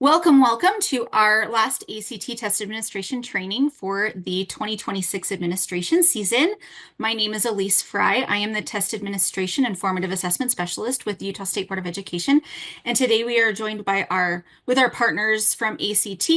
Welcome to our last ACT test administration training for the 2026 administration season. My name is Elise Fry. I am the Test Administration and Formative Assessment Specialist with the Utah State Board of Education. And today we are joined by our partners from ACT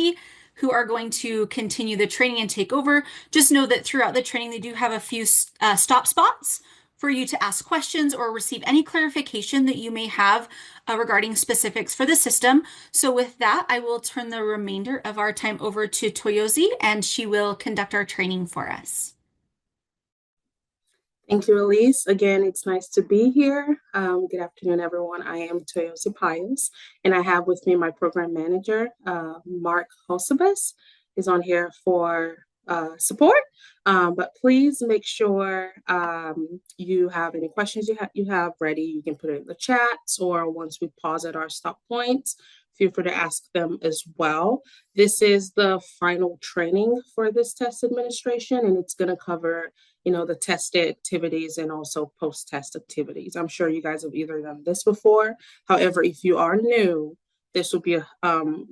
who are going to continue the training and take over. Just know that throughout the training, they do have a few stop spots for you to ask questions or receive any clarification that you may have regarding specifics for the system. So with that, I will turn the remainder of our time over to Toyosi, and she will conduct our training for us. Thank you, Elise. Again, it's nice to be here. Good afternoon, everyone. I am Toyosi Pius, and I have with me my program manager, Mark Hosebus, is on here for support. But please make sure you have any questions you have ready. You can put it in the chats, or once we pause at our stop points, feel free to ask them as well. This is the final training for this test administration, and it's going to cover the test activities and also post-test activities. I'm sure you guys have either done this before. However, if you are new, this will be a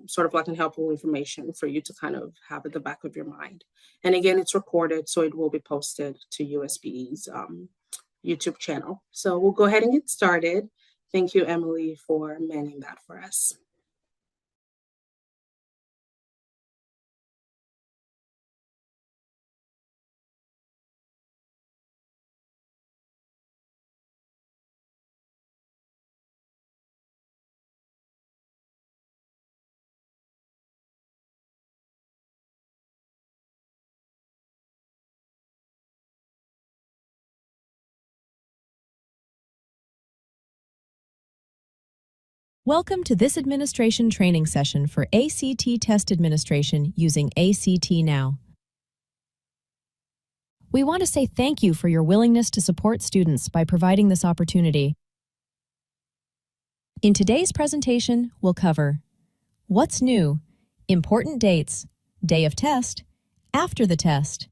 sort of like an helpful information for you to kind of have at the back of your mind. And again, it's recorded, so it will be posted to USBE's YouTube channel. So we'll go ahead and get started. Thank you, Emily, for manning that for us. Welcome to this administration training session for ACT test administration using ACT Now. We want to say thank you for your willingness to support students by providing this opportunity. In today's presentation, we'll cover what's new, important dates, day of test, after the test.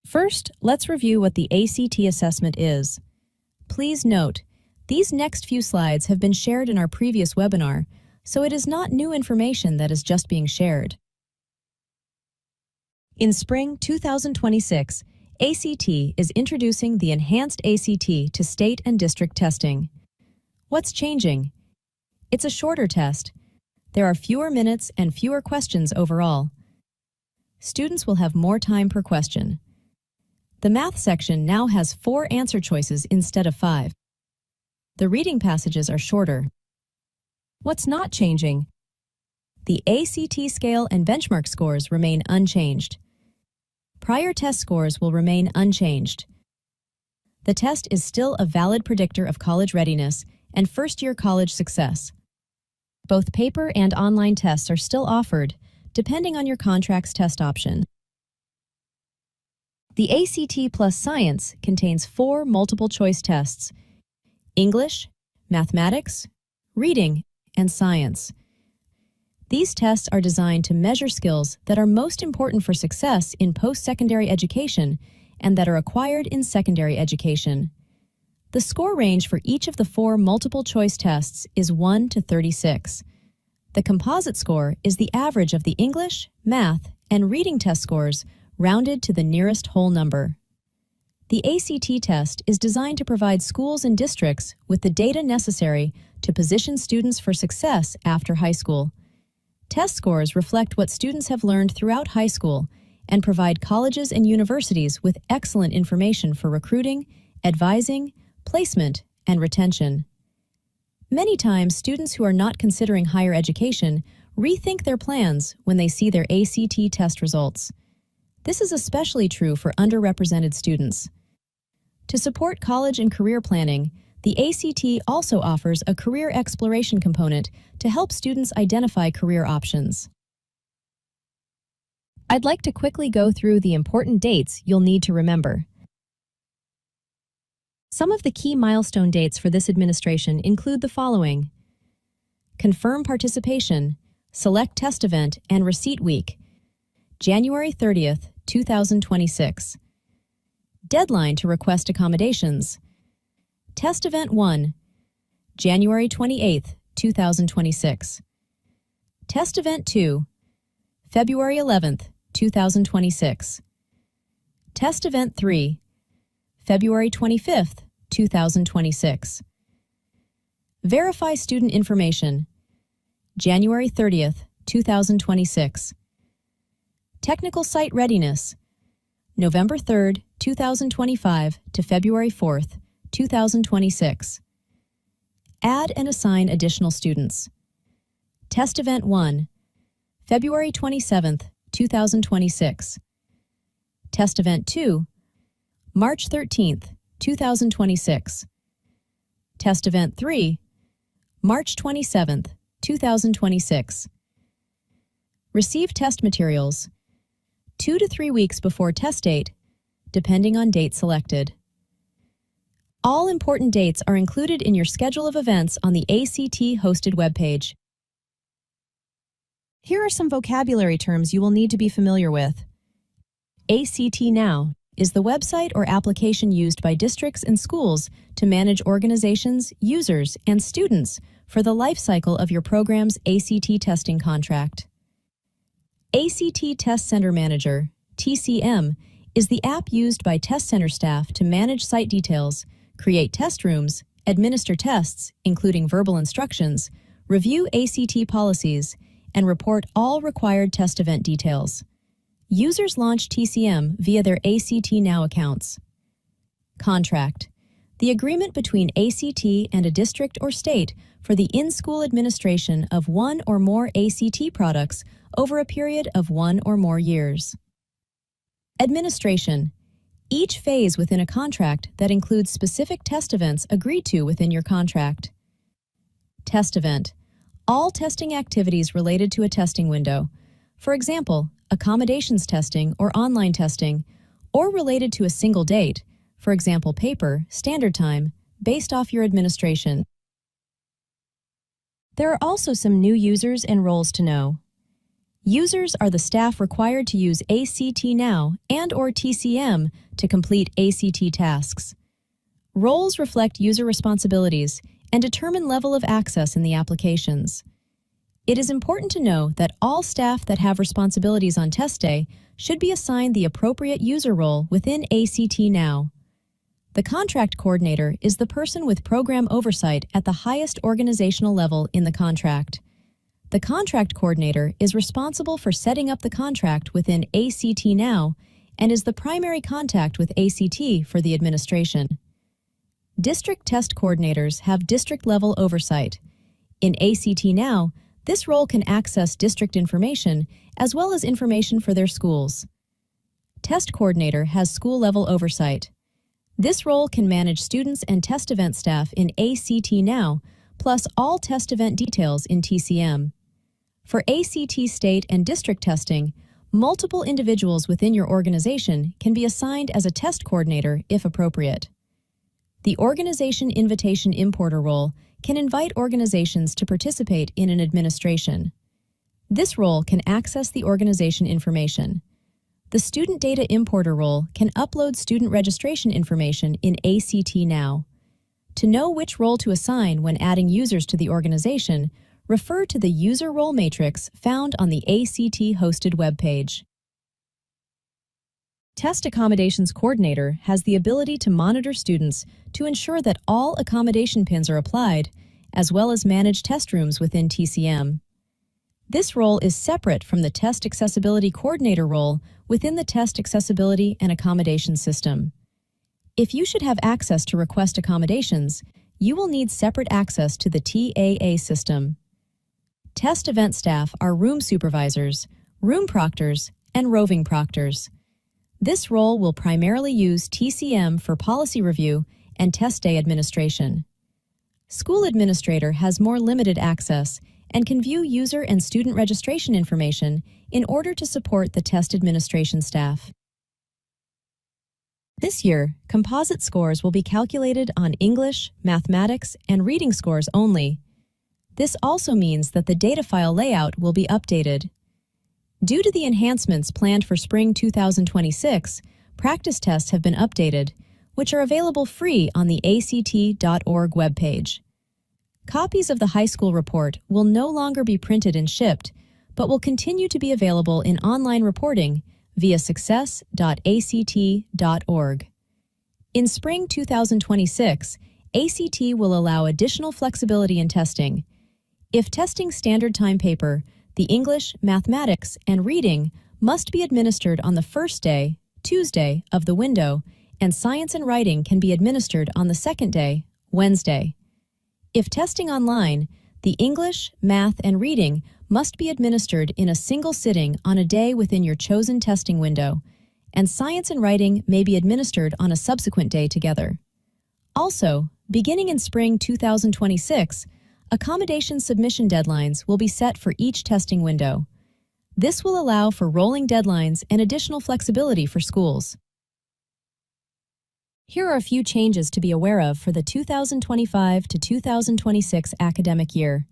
First, let's review what the ACT assessment is. Please note, these next few slides have been shared in our previous webinar, so it is not new information that is just being shared. In spring 2026, ACT is introducing the Enhanced ACT to state and district testing. What's changing? It's a shorter test. There are fewer minutes and fewer questions overall. Students will have more time per question. The math section now has 4 answer choices instead of 5. The reading passages are shorter. What's not changing? The ACT scale and benchmark scores remain unchanged. Prior test scores will remain unchanged. The test is still a valid predictor of college readiness and first-year college success. Both paper and online tests are still offered, depending on your contract's test option. The ACT plus Science contains 4 multiple-choice tests: English, mathematics, reading, and science. These tests are designed to measure skills that are most important for success in post-secondary education and that are acquired in secondary education. The score range for each of the 4 multiple-choice tests is 1 to 36. The composite score is the average of the English, math, and reading test scores rounded to the nearest whole number. The ACT test is designed to provide schools and districts with the data necessary to position students for success after high school. Test scores reflect what students have learned throughout high school and provide colleges and universities with excellent information for recruiting, advising, placement, and retention. Many times, students who are not considering higher education rethink their plans when they see their ACT test results. This is especially true for underrepresented students. To support college and career planning, the ACT also offers a career exploration component to help students identify career options. I'd like to quickly go through the important dates you'll need to remember. Some of the key milestone dates for this administration include the following: confirm participation, select test event, and receipt week, January 30th, 2026. Deadline to request accommodations. Test Event 1, January 28th, 2026. Test Event 2, February 11th, 2026. Test Event 3, February 25th, 2026. Verify student information, January 30th, 2026. Technical site readiness, November 3rd, 2025 to February 4th, 2026. Add and assign additional students. Test Event 1, February 27th, 2026. Test Event 2, March 13th, 2026. Test Event 3, March 27th, 2026. Receive test materials 2 to 3 weeks before test date, depending on date selected. All important dates are included in your schedule of events on the ACT hosted webpage. Here are some vocabulary terms you will need to be familiar with. ACT Now is the website or application used by districts and schools to manage organizations, users, and students for the life cycle of your program's ACT testing contract. ACT Test Center Manager, TCM, is the app used by test center staff to manage site details, create test rooms, administer tests, including verbal instructions, review ACT policies, and report all required test event details. Users launch TCM via their ACT Now accounts. Contract: the agreement between ACT and a district or state for the in-school administration of one or more ACT products over a period of 1 or more years. Administration: each phase within a contract that includes specific test events agreed to within your contract. Test event: all testing activities related to a testing window, for example, accommodations testing or online testing, or related to a single date, for example, paper, standard time, based off your administration. There are also some new users and roles to know. Users are the staff required to use ACT Now and/or TCM to complete ACT tasks. Roles reflect user responsibilities and determine level of access in the applications. It is important to know that all staff that have responsibilities on test day should be assigned the appropriate user role within ACT Now. The contract coordinator is the person with program oversight at the highest organizational level in the contract. The contract coordinator is responsible for setting up the contract within ACT Now and is the primary contact with ACT for the administration. District test coordinators have district-level oversight. In ACT Now, this role can access district information as well as information for their schools. Test coordinator has school-level oversight. This role can manage students and test event staff in ACT Now, plus all test event details in TCM. For ACT state and district testing, multiple individuals within your organization can be assigned as a test coordinator if appropriate. The Organization Invitation Importer role can invite organizations to participate in an administration. This role can access the organization information. The Student Data Importer role can upload student registration information in ACT Now. To know which role to assign when adding users to the organization, refer to the user role matrix found on the ACT hosted webpage. Test Accommodations Coordinator has the ability to monitor students to ensure that all accommodation pins are applied, as well as manage test rooms within TCM. This role is separate from the Test Accessibility Coordinator role within the Test Accessibility and Accommodation System. If you should have access to request accommodations, you will need separate access to the TAA system. Test event staff are room supervisors, room proctors, and roving proctors. This role will primarily use TCM for policy review and test day administration. School administrator has more limited access and can view user and student registration information in order to support the test administration staff. This year, composite scores will be calculated on English, mathematics, and reading scores only. This also means that the data file layout will be updated. Due to the enhancements planned for spring 2026, practice tests have been updated, which are available free on the ACT.org webpage. Copies of the high school report will no longer be printed and shipped, but will continue to be available in online reporting via success.act.org. In spring 2026, ACT will allow additional flexibility in testing. If testing standard time paper, the English, mathematics, and reading must be administered on the first day, Tuesday, of the window, and science and writing can be administered on the second day, Wednesday. If testing online, the English, math, and reading must be administered in a single sitting on a day within your chosen testing window, and science and writing may be administered on a subsequent day together. Also, beginning in spring 2026, accommodation submission deadlines will be set for each testing window. This will allow for rolling deadlines and additional flexibility for schools. Here are a few changes to be aware of for the 2025 to 2026 academic year.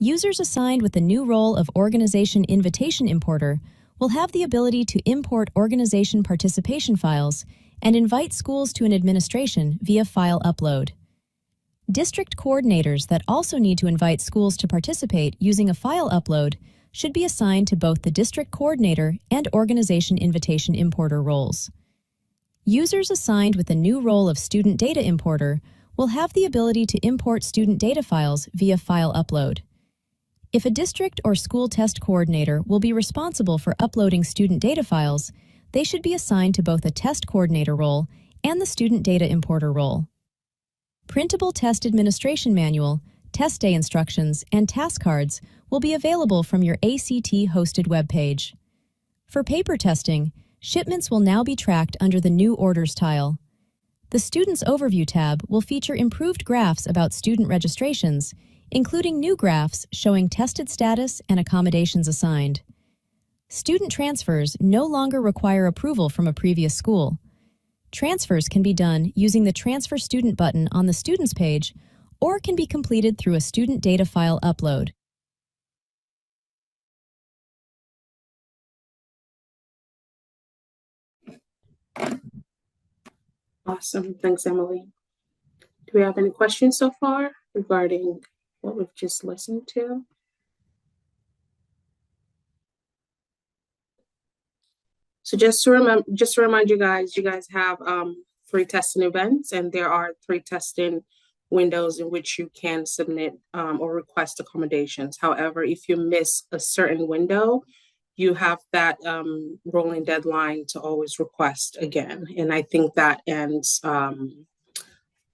Users assigned with the new role of Organization Invitation Importer will have the ability to import organization participation files and invite schools to an administration via file upload. District coordinators that also need to invite schools to participate using a file upload should be assigned to both the district coordinator and organization invitation importer roles. Users assigned with the new role of student data importer will have the ability to import student data files via file upload. If a district or school test coordinator will be responsible for uploading student data files, they should be assigned to both a test coordinator role and the student data importer role. Printable test administration manual, test day instructions, and task cards will be available from your ACT-hosted webpage. For paper testing, shipments will now be tracked under the New Orders tile. The Students Overview tab will feature improved graphs about student registrations, including new graphs showing tested status and accommodations assigned. Student transfers no longer require approval from a previous school. Transfers can be done using the Transfer Student button on the Students page or can be completed through a student data file upload. Awesome. Thanks, Emily. Do we have any questions so far regarding what we've just listened to? So just to remind you guys have 3 testing events, and there are 3 testing windows in which you can submit or request accommodations. However, if you miss a certain window, you have that rolling deadline to always request again. And I think that ends, give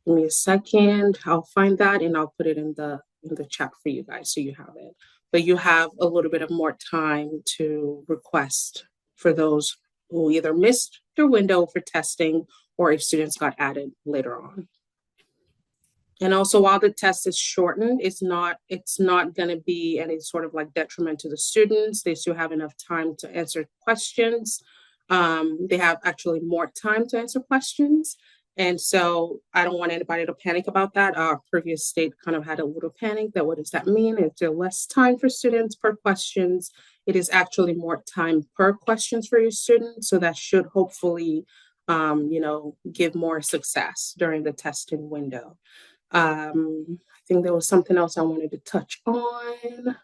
me a second, I'll find that and I'll put it in the chat for you guys so you have it. But you have a little bit of more time to request for those who either missed their window for testing or if students got added later on. And also, while the test is shortened, it's not going to be any sort of like detriment to the students. They still have enough time to answer questions. They have actually more time to answer questions. And so I don't want anybody to panic about that. Our previous state kind of had a little panic that what does that mean? Is there less time for students per questions? It is actually more time per questions for your students. So that should hopefully, give more success during the testing window. I think there was something else I wanted to touch on.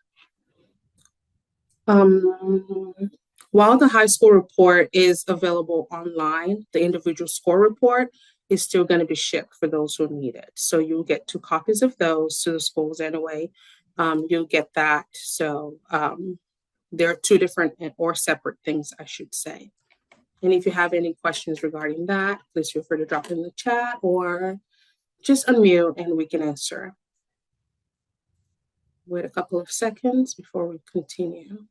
While the high school report is available online, the individual score report is still going to be shipped for those who need it. So you'll get 2 copies of those to the schools anyway. You'll get that. So there are 2 different or separate things, I should say. And if you have any questions regarding that, please feel free to drop in the chat or just unmute and we can answer. Wait a couple of seconds before we continue.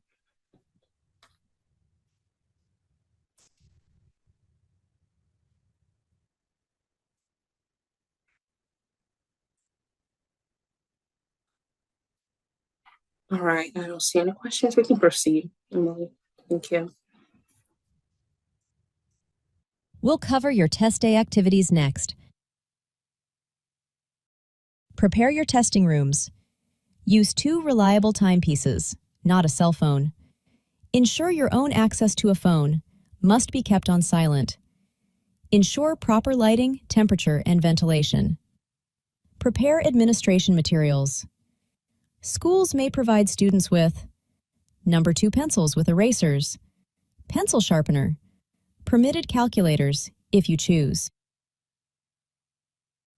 All right, I don't see any questions. We can proceed, Emily. Thank you. We'll cover your test day activities next. Prepare your testing rooms. Use 2 reliable timepieces, not a cell phone. Ensure your own access to a phone must be kept on silent. Ensure proper lighting, temperature, and ventilation. Prepare administration materials. Schools may provide students with number 2 pencils with erasers, pencil sharpener, permitted calculators, if you choose.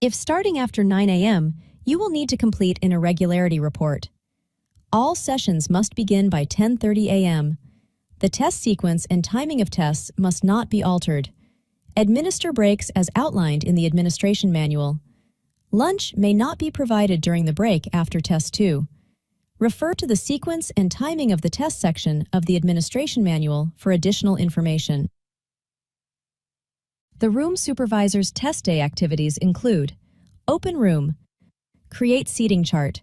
If starting after 9 a.m., you will need to complete an irregularity report. All sessions must begin by 10:30 a.m. The test sequence and timing of tests must not be altered. Administer breaks as outlined in the administration manual. Lunch may not be provided during the break after Test 2. Refer to the sequence and timing of the test section of the administration manual for additional information. The room supervisor's test day activities include open room, create seating chart,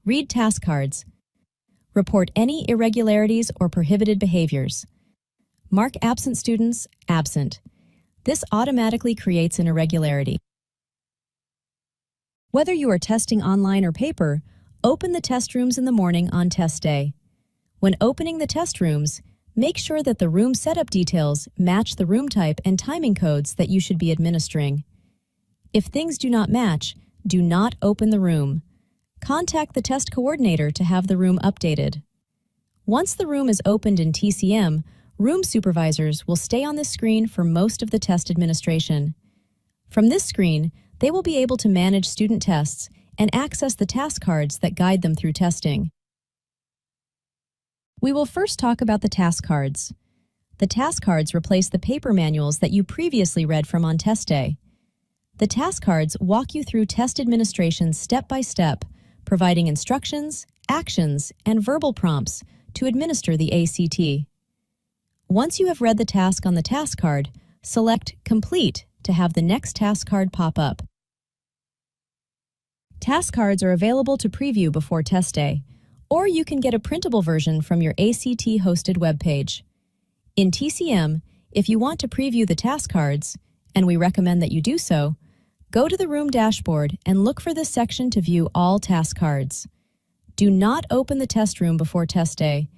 read task cards, report any irregularities or prohibited behaviors, mark absent students absent. This automatically creates an irregularity. Whether you are testing online or paper, open the test rooms in the morning on test day. When opening the test rooms, make sure that the room setup details match the room type and timing codes that you should be administering. If things do not match, do not open the room. Contact the test coordinator to have the room updated. Once the room is opened in TCM, room supervisors will stay on this screen for most of the test administration. From this screen, they will be able to manage student tests and access the task cards that guide them through testing. We will first talk about the task cards. The task cards replace the paper manuals that you previously read from on test day. The task cards walk you through test administration step by step, providing instructions, actions, and verbal prompts to administer the ACT. Once you have read the task on the task card, select Complete to have the next task card pop up. Task cards are available to preview before test day, or you can get a printable version from your ACT-hosted webpage. In TCM, if you want to preview the task cards, and we recommend that you do so, go to the room dashboard and look for this section to view all task cards. Do not open the test room before test day,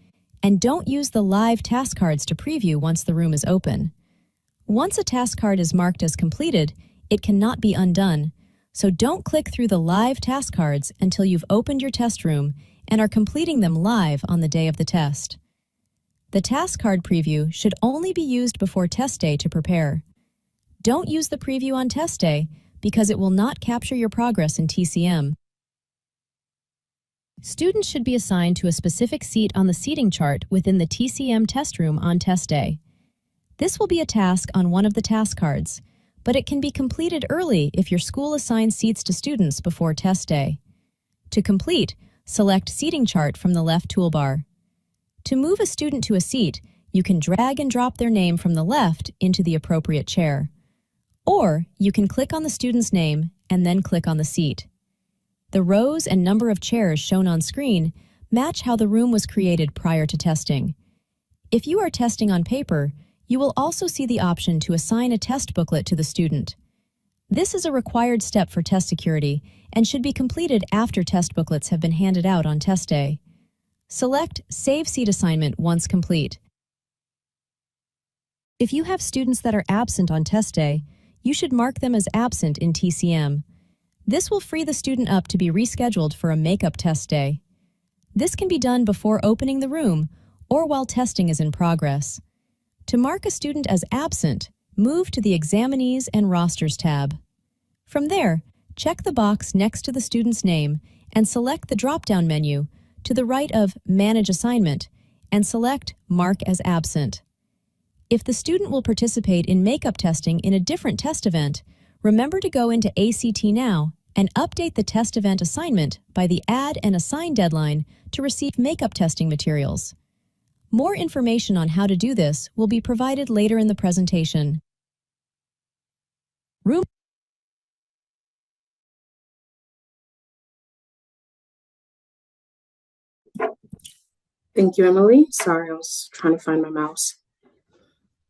and don't use the live task cards to preview once the room is open. Once a task card is marked as completed, it cannot be undone, so don't click through the live task cards until you've opened your test room and are completing them live on the day of the test. The task card preview should only be used before test day to prepare. Don't use the preview on test day because it will not capture your progress in TCM. Students should be assigned to a specific seat on the seating chart within the TCM test room on test day. This will be a task on one of the task cards, but it can be completed early if your school assigns seats to students before test day. To complete, select Seating Chart from the left toolbar. To move a student to a seat, you can drag and drop their name from the left into the appropriate chair. Or you can click on the student's name and then click on the seat. The rows and number of chairs shown on screen match how the room was created prior to testing. If you are testing on paper, you will also see the option to assign a test booklet to the student. This is a required step for test security and should be completed after test booklets have been handed out on test day. Select Save Seat Assignment once complete. If you have students that are absent on test day, you should mark them as absent in TCM. This will free the student up to be rescheduled for a makeup test day. This can be done before opening the room or while testing is in progress. To mark a student as absent, move to the Examinees and Rosters tab. From there, check the box next to the student's name and select the drop-down menu to the right of Manage Assignment and select Mark as Absent. If the student will participate in makeup testing in a different test event, remember to go into ACT Now and update the test event assignment by the Add and Assign deadline to receive makeup testing materials. More information on how to do this will be provided later in the presentation. Room Thank you, Emily. Sorry, I was trying to find my mouse.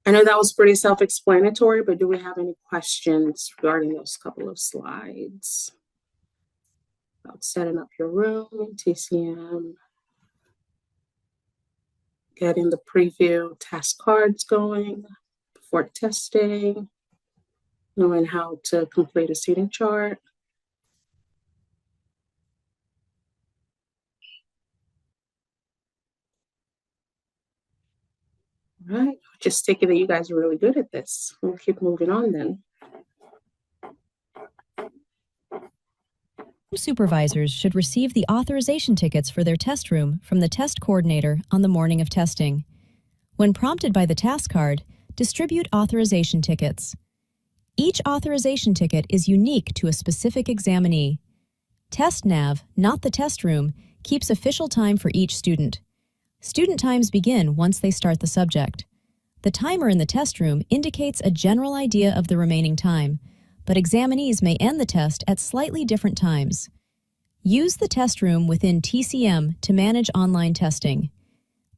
I know that was pretty self-explanatory, but do we have any questions regarding those couple of slides? About setting up your room in TCM, getting the preview task cards going before testing, knowing how to complete a seating chart. All right, just take it that you guys are really good at this. We'll keep moving on then. Supervisors should receive the authorization tickets for their test room from the test coordinator on the morning of testing. When prompted by the task card, distribute authorization tickets. Each authorization ticket is unique to a specific examinee. TestNav, not the test room, keeps official time for each student. Student times begin once they start the subject. The timer in the test room indicates a general idea of the remaining time, but examinees may end the test at slightly different times. Use the test room within TCM to manage online testing.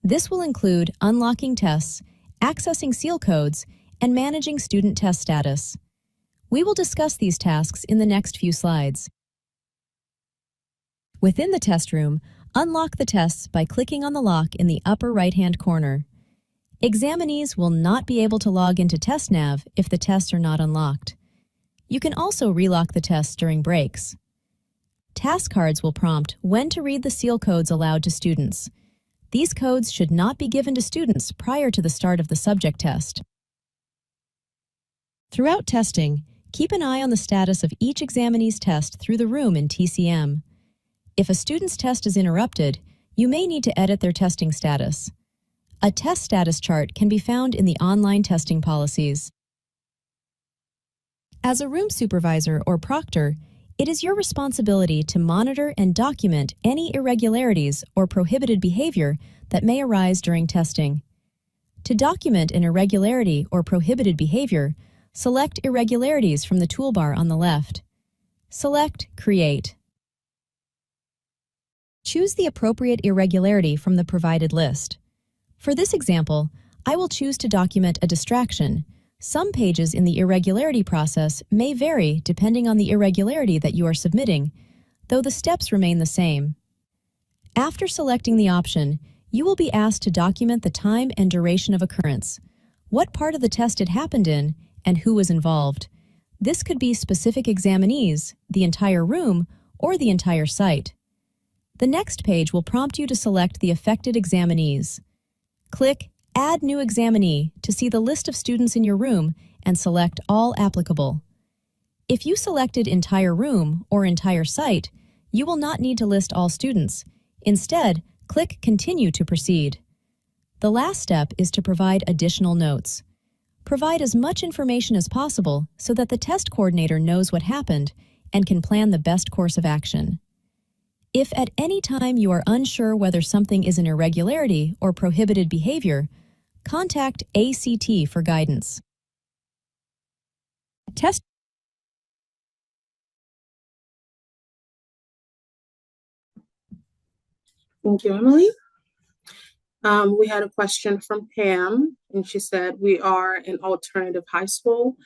This will include unlocking tests, accessing seal codes, and managing student test status. We will discuss these tasks in the next few slides. Within the test room, unlock the tests by clicking on the lock in the upper right-hand corner. Examinees will not be able to log into TestNav if the tests are not unlocked. You can also relock the tests during breaks. Task cards will prompt when to read the seal codes allowed to students. These codes should not be given to students prior to the start of the subject test. Throughout testing, keep an eye on the status of each examinee's test through the room in TCM. If a student's test is interrupted, you may need to edit their testing status. A test status chart can be found in the online testing policies. As a room supervisor or proctor, it is your responsibility to monitor and document any irregularities or prohibited behavior that may arise during testing. To document an irregularity or prohibited behavior, select Irregularities from the toolbar on the left. Select Create. Choose the appropriate irregularity from the provided list. For this example, I will choose to document a distraction. Some pages in the irregularity process may vary depending on the irregularity that you are submitting, though the steps remain the same. After selecting the option, you will be asked to document the time and duration of occurrence, what part of the test it happened in, and who was involved. This could be specific examinees, the entire room, or the entire site. The next page will prompt you to select the affected examinees. Click Add New Examinee to see the list of students in your room and select All Applicable. If you selected Entire Room or Entire Site, you will not need to list all students. Instead, click Continue to proceed. The last step is to provide additional notes. Provide as much information as possible so that the test coordinator knows what happened and can plan the best course of action. If at any time you are unsure whether something is an irregularity or prohibited behavior, contact ACT for guidance. Test. Thank you, Emily. We had a question from Pam, and she said, we are an alternative high school.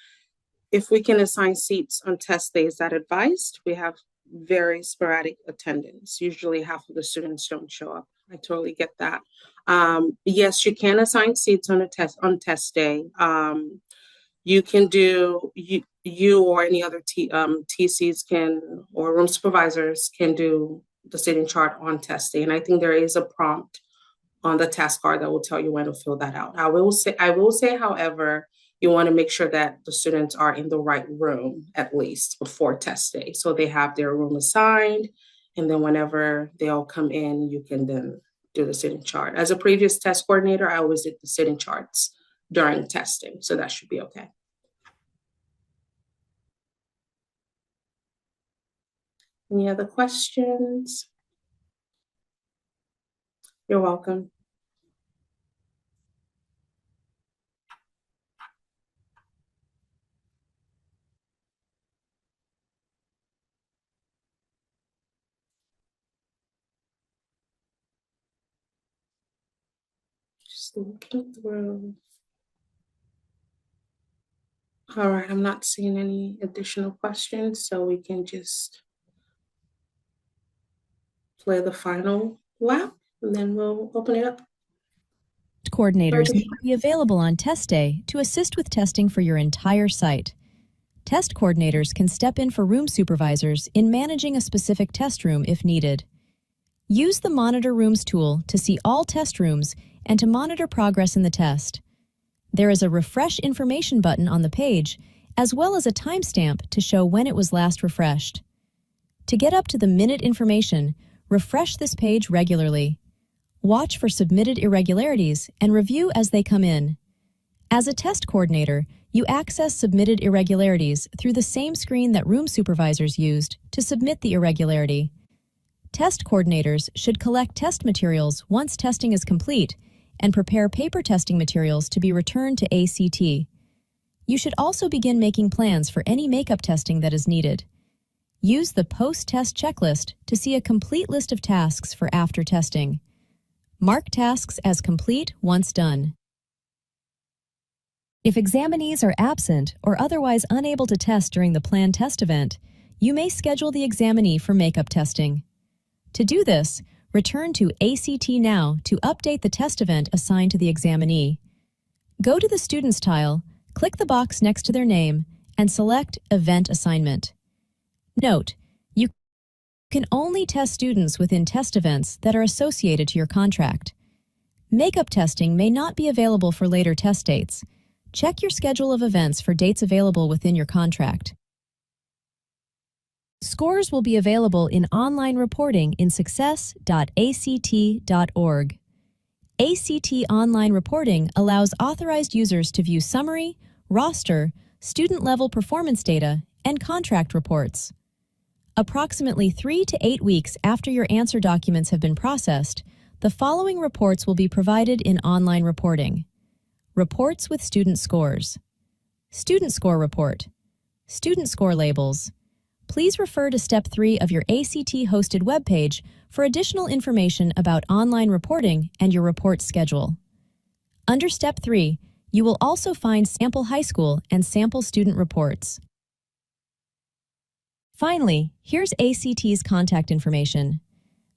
If we can assign seats on test days, is that advised? We have very sporadic attendance. Usually half of the students don't show up. I totally get that. Yes, you can assign seats on test day. You can do, you or any other TCs can, or room supervisors can do the seating chart on test day. And I think there is a prompt on the task card that will tell you when to fill that out. I will say, however, you want to make sure that the students are in the right room at least before test day. So they have their room assigned, and then whenever they all come in, you can then do the sitting chart. As a previous test coordinator, I always did the sitting charts during testing, so that should be okay. Any other questions? You're welcome. Just looking through. All right, I'm not seeing any additional questions, so we can just play the final lap, and then we'll open it up. Coordinators may be available on test day to assist with testing for your entire site. Test coordinators can step in for room supervisors in managing a specific test room if needed. Use the Monitor Rooms tool to see all test rooms and to monitor progress in the test. There is a Refresh Information button on the page, as well as a timestamp to show when it was last refreshed. To get up to the minute information, refresh this page regularly. Watch for submitted irregularities and review as they come in. As a test coordinator, you access submitted irregularities through the same screen that room supervisors used to submit the irregularity. Test coordinators should collect test materials once testing is complete and prepare paper testing materials to be returned to ACT. You should also begin making plans for any makeup testing that is needed. Use the post-test checklist to see a complete list of tasks for after testing. Mark tasks as complete once done. If examinees are absent or otherwise unable to test during the planned test event, you may schedule the examinee for makeup testing. To do this, return to ACT Now to update the test event assigned to the examinee. Go to the Students tile, click the box next to their name, and select Event Assignment. Note, you can only test students within test events that are associated to your contract. Makeup testing may not be available for later test dates. Check your schedule of events for dates available within your contract. Scores will be available in online reporting in success.act.org. ACT Online Reporting allows authorized users to view summary, roster, student-level performance data, and contract reports. Approximately 3 to 8 weeks after your answer documents have been processed, the following reports will be provided in online reporting. Reports with student scores. Student score report. Student score labels. Please refer to Step 3 of your ACT-hosted webpage for additional information about online reporting and your report schedule. Under Step 3, you will also find sample high school and sample student reports. Finally, here's ACT's contact information.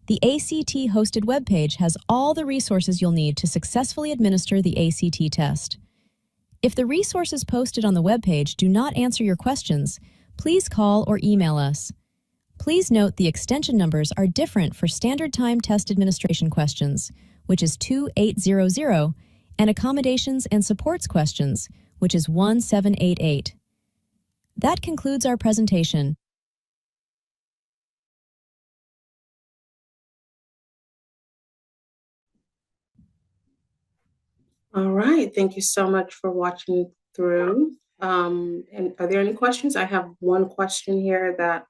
The ACT-hosted webpage has all the resources you'll need to successfully administer the ACT test. If the resources posted on the webpage do not answer your questions, please call or email us. Please note the extension numbers are different for standard time test administration questions, which is 2800, and accommodations and supports questions, which is 1788. That concludes our presentation. All right, thank you so much for watching through. And are there any questions? I have one question here that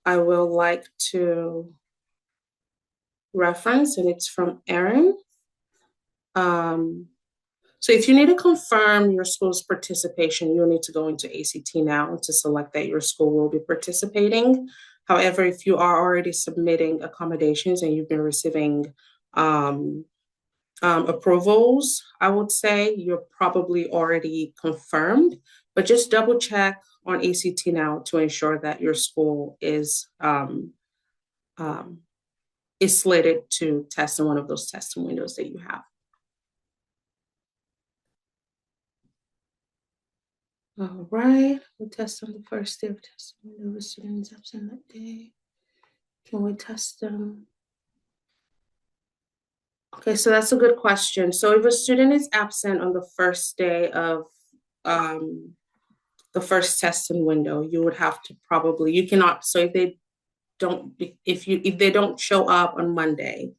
I will like to reference, and it's from Erin. So if you need to confirm your school's participation, you'll need to go into ACT Now to select that your school will be participating. However, if you are already submitting accommodations and you've been receiving approvals, I would say you're probably already confirmed, but just double check on ACT Now to ensure that your school is slated to test in one of those testing windows that you have. All right, we'll test on the first day of testing window. The students absent that day. Can we test them? Okay, so that's a good question. So if a student is absent on the first day of the first testing window, you would have to probably, you cannot, so if they don't show up on Monday,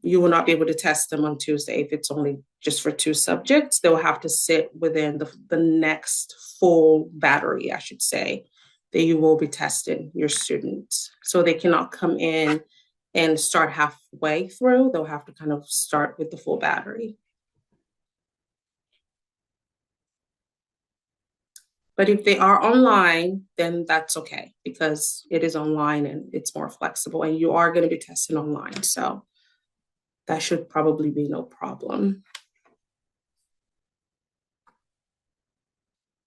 you will not be able to test them on Tuesday. If it's only just for 2 subjects, they will have to sit within the next full battery, I should say, that you will be testing your students. So they cannot come in and start halfway through. They'll have to kind of start with the full battery. But if they are online, then that's okay, because it is online and it's more flexible, and you are going to be testing online. So that should probably be no problem.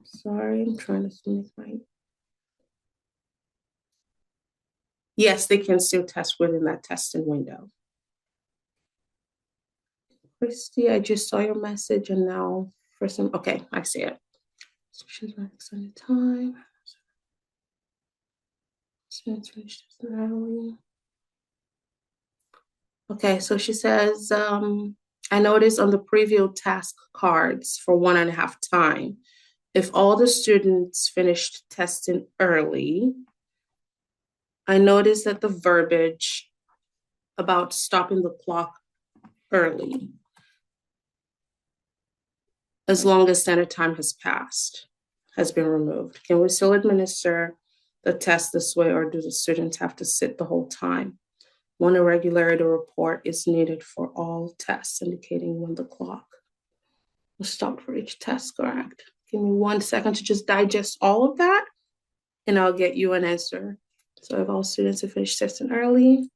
Sorry, I'm trying to finish my. Yes, they can still test within that testing window. Christy, I just saw your message, and now for some, okay, I see it. So she's not extended time. Students finished early. Okay, so she says, I noticed on the preview task cards for 1.5 time, if all the students finished testing early, I noticed that the verbiage about stopping the clock early, as long as standard time has passed, has been removed. Can we still administer the test this way, or do the students have to sit the whole time? One irregularity report is needed for all tests, indicating when the clock was stopped for each test, correct? Give me 1 second to just digest all of that, and I'll get you an answer. So if all students have finished testing early,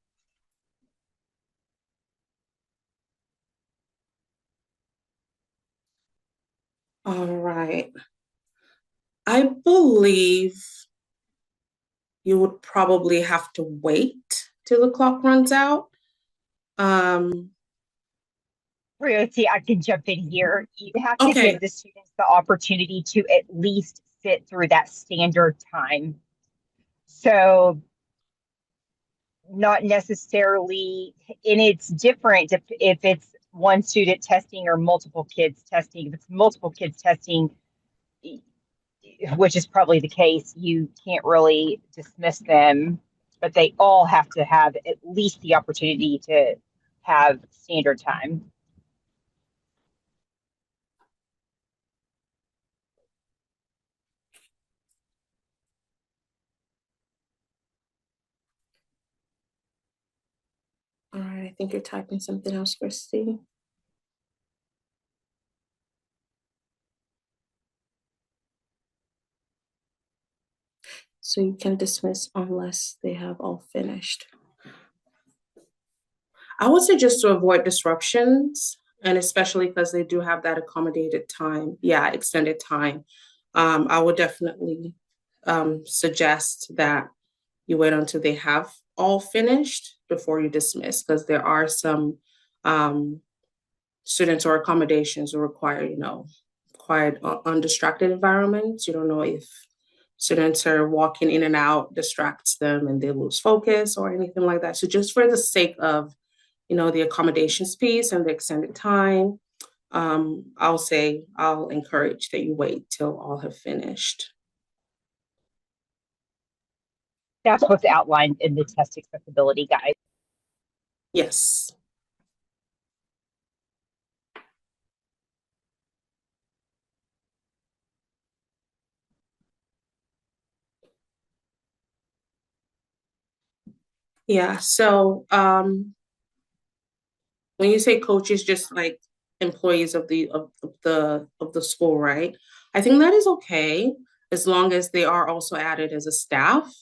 all right. I believe you would probably have to wait till the clock runs out. Ruthie, I can jump in here. You have to Okay. give the students the opportunity to at least sit through that standard time. So not necessarily, and it's different if it's one student testing or multiple kids testing. If it's multiple kids testing, which is probably the case, you can't really dismiss them, but they all have to have at least the opportunity to have standard time. All right, I think you're typing something else, Christy. So you can dismiss unless they have all finished. I would say just to avoid disruptions, and especially because they do have that accommodated time, extended time. I would definitely suggest that you wait until they have all finished before you dismiss, because there are some students or accommodations who require, quiet, undistracted environments. You don't know if students are walking in and out distracts them and they lose focus or anything like that. So just for the sake of, the accommodations piece and the extended time, I'll encourage that you wait till all have finished. That's what's outlined in the test accessibility guide. Yes. Yeah, so when you say coaches, just like employees of the school, right? I think that is okay as long as they are also added as a staff.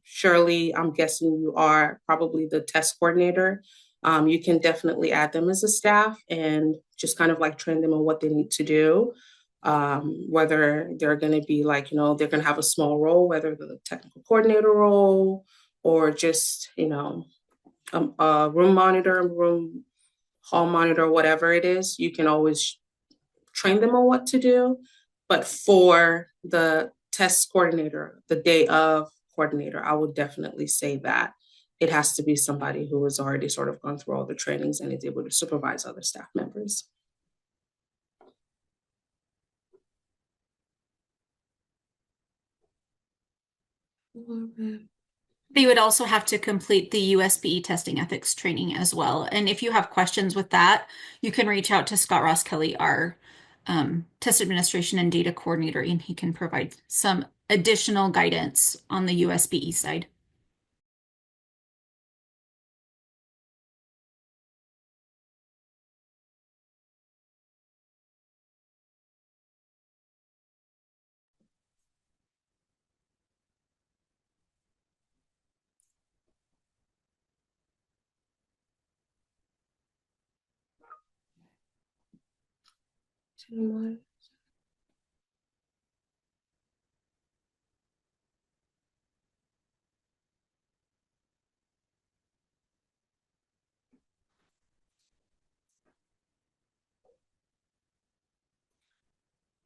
Surely, I'm guessing you are probably the test coordinator. You can definitely add them as a staff and just kind of like train them on what they need to do. Whether they're going to be like, they're going to have a small role, whether the technical coordinator role or just, a room monitor, room hall monitor, whatever it is, you can always train them on what to do. But for the test coordinator, the day of coordinator, I would definitely say that it has to be somebody who has already sort of gone through all the trainings and is able to supervise other staff members. They would also have to complete the USBE testing ethics training as well. And if you have questions with that, you can reach out to Scott Ross Kelly, our test administration and data coordinator, and he can provide some additional guidance on the USBE side.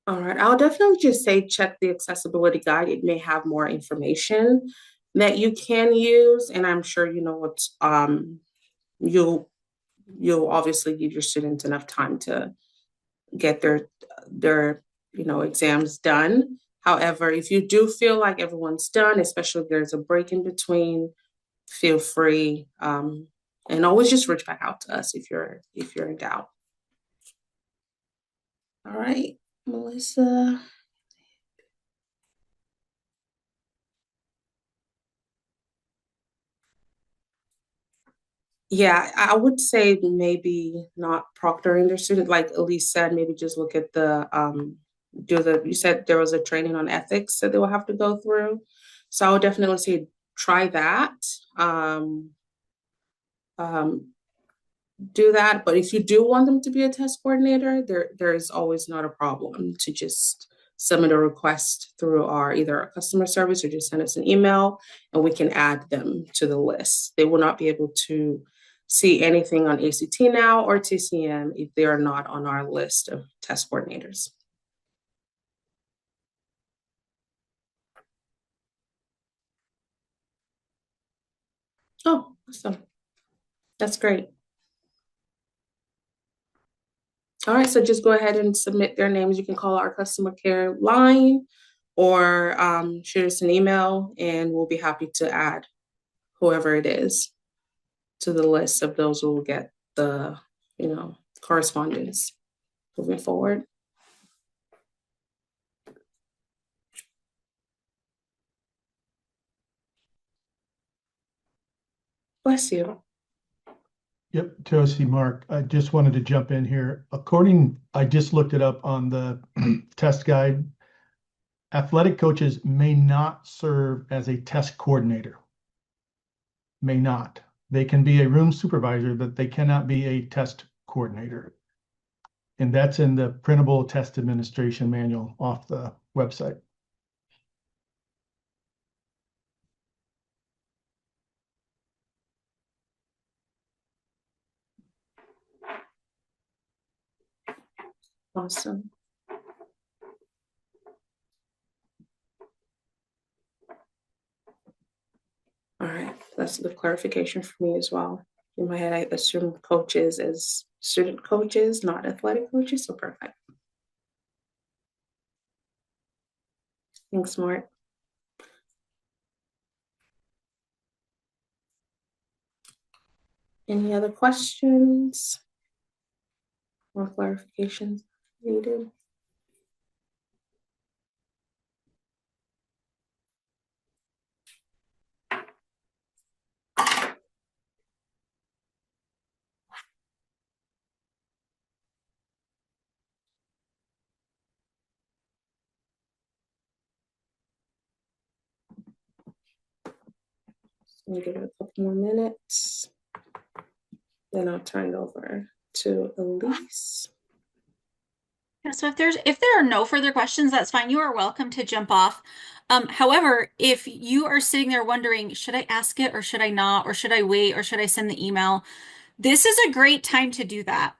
All right, I'll definitely just say check the accessibility guide. It may have more information that you can use, and I'm sure you know what you'll you'll obviously give your students enough time to get their exams done. However, if you do feel like everyone's done, especially if there's a break in between, feel free, and always just reach back out to us if you're in doubt. All right, Melissa. Yeah, I would say maybe not proctoring their student, like Elise said, maybe just look at you said there was a training on ethics that they will have to go through. So I would definitely say try that. Um, um, do that. But if you do want them to be a test coordinator, there's always not a problem to just submit a request through either our customer service or just send us an email and we can add them to the list. They will not be able to see anything on ACT Now or TCM if they are not on our list of test coordinators. Oh, awesome. That's great. All right, so just go ahead and submit their names. You can call our customer care line or shoot us an email and we'll be happy to add whoever it is to the list of those who will get the, correspondence moving forward. Bless you. Yep, Tosi, Mark, I just wanted to jump in here. I just looked it up on the test guide. Athletic coaches may not serve as a test coordinator. May not. They can be a room supervisor, but they cannot be a test coordinator. And that's in the printable test administration manual off the website. Awesome. All right, that's the clarification for me as well. In my head, I assume coaches as student coaches, not athletic coaches, so perfect. Thanks, Mark. Any other questions or clarifications needed? Let me give it a couple more minutes. Then I'll turn it over to Elise. Yeah, so if there are no further questions, that's fine. You are welcome to jump off. However, if you are sitting there wondering, should I ask it or should I not, or should I wait or should I send the email? This is a great time to do that.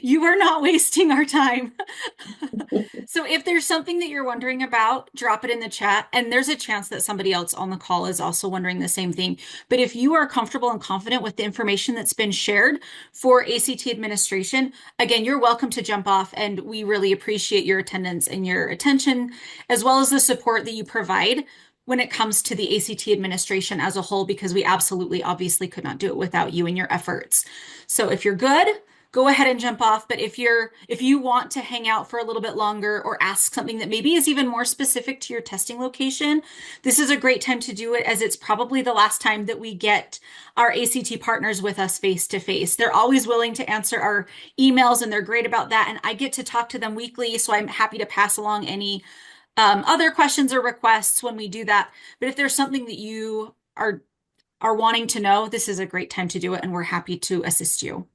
You are not wasting our time. So if there's something that you're wondering about, drop it in the chat. And there's a chance that somebody else on the call is also wondering the same thing. But if you are comfortable and confident with the information that's been shared for ACT administration, again, you're welcome to jump off. And we really appreciate your attendance and your attention, as well as the support that you provide when it comes to the ACT administration as a whole, because we absolutely, obviously could not do it without you and your efforts. So if you're good, go ahead and jump off. But if you want to hang out for a little bit longer or ask something that maybe is even more specific to your testing location, this is a great time to do it, as it's probably the last time that we get our ACT partners with us face to face. They're always willing to answer our emails and they're great about that. And I get to talk to them weekly, so I'm happy to pass along any other questions or requests when we do that. But if there's something that you are wanting to know, this is a great time to do it, and we're happy to assist you.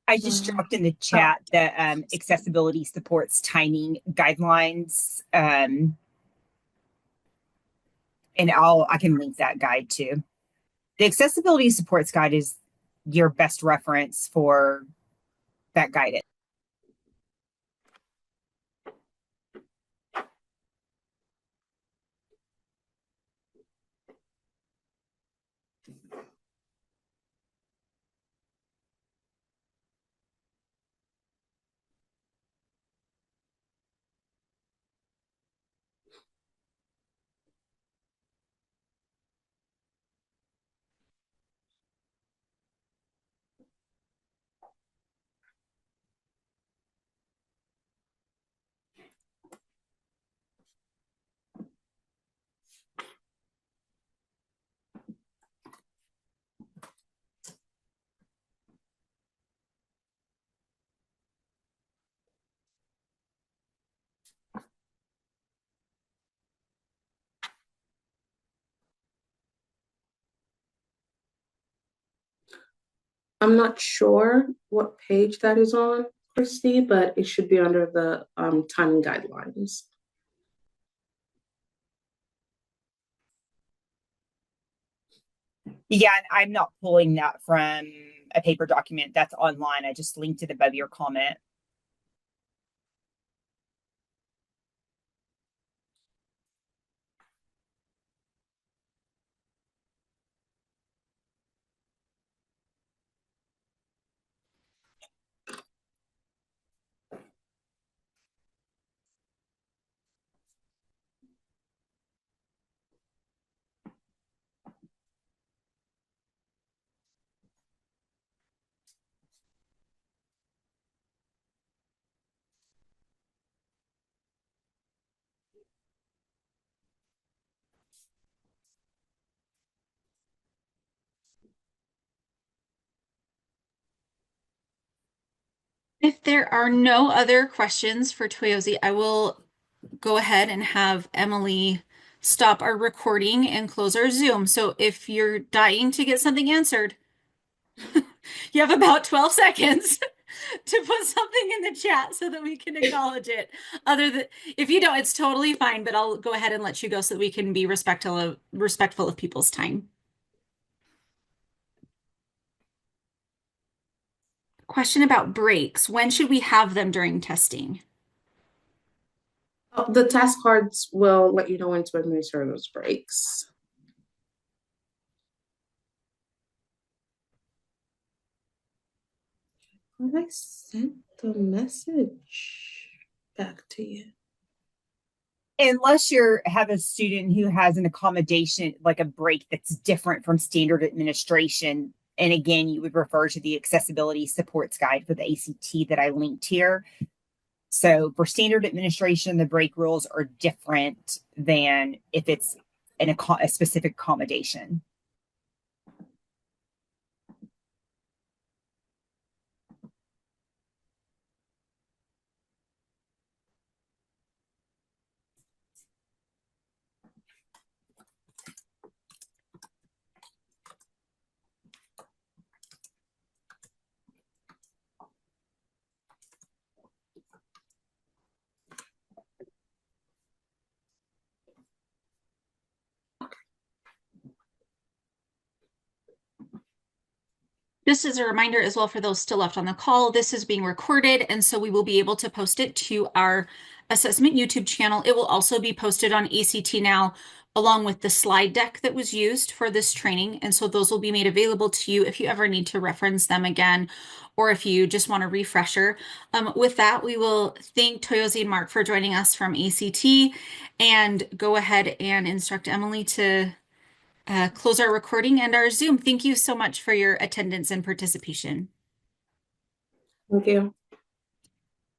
I just dropped in the chat the accessibility supports timing guidelines. And I can link that guide too. The accessibility supports guide is your best reference for that guidance. I'm not sure what page that is on, Christy, but it should be under the timing guidelines. Yeah, and I'm not pulling that from a paper document that's online. I just linked it above your comment. If there are no other questions for Toyosi, I will go ahead and have Emily stop our recording and close our Zoom. So if you're dying to get something answered, you have about 12 seconds to put something in the chat so that we can acknowledge it. Other than if you don't, it's totally fine, but I'll go ahead and let you go so that we can be respectful of people's time. Question about breaks. When should we have them during testing? The task cards will let you know when to administer those breaks. I sent the message back to you. Unless you have a student who has an accommodation, like a break that's different from standard administration. And again, you would refer to the accessibility supports guide for the ACT that I linked here. So for standard administration, the break rules are different than if it's a specific accommodation. Just as a reminder as well for those still left on the call, this is being recorded, and so we will be able to post it to our assessment YouTube channel. It will also be posted on ACT Now, along with the slide deck that was used for this training. And so those will be made available to you if you ever need to reference them again, or if you just want a refresher. With that, we will thank Toyosi and Mark for joining us from ACT and go ahead and instruct Emily to close our recording and our Zoom. Thank you so much for your attendance and participation. Thank you.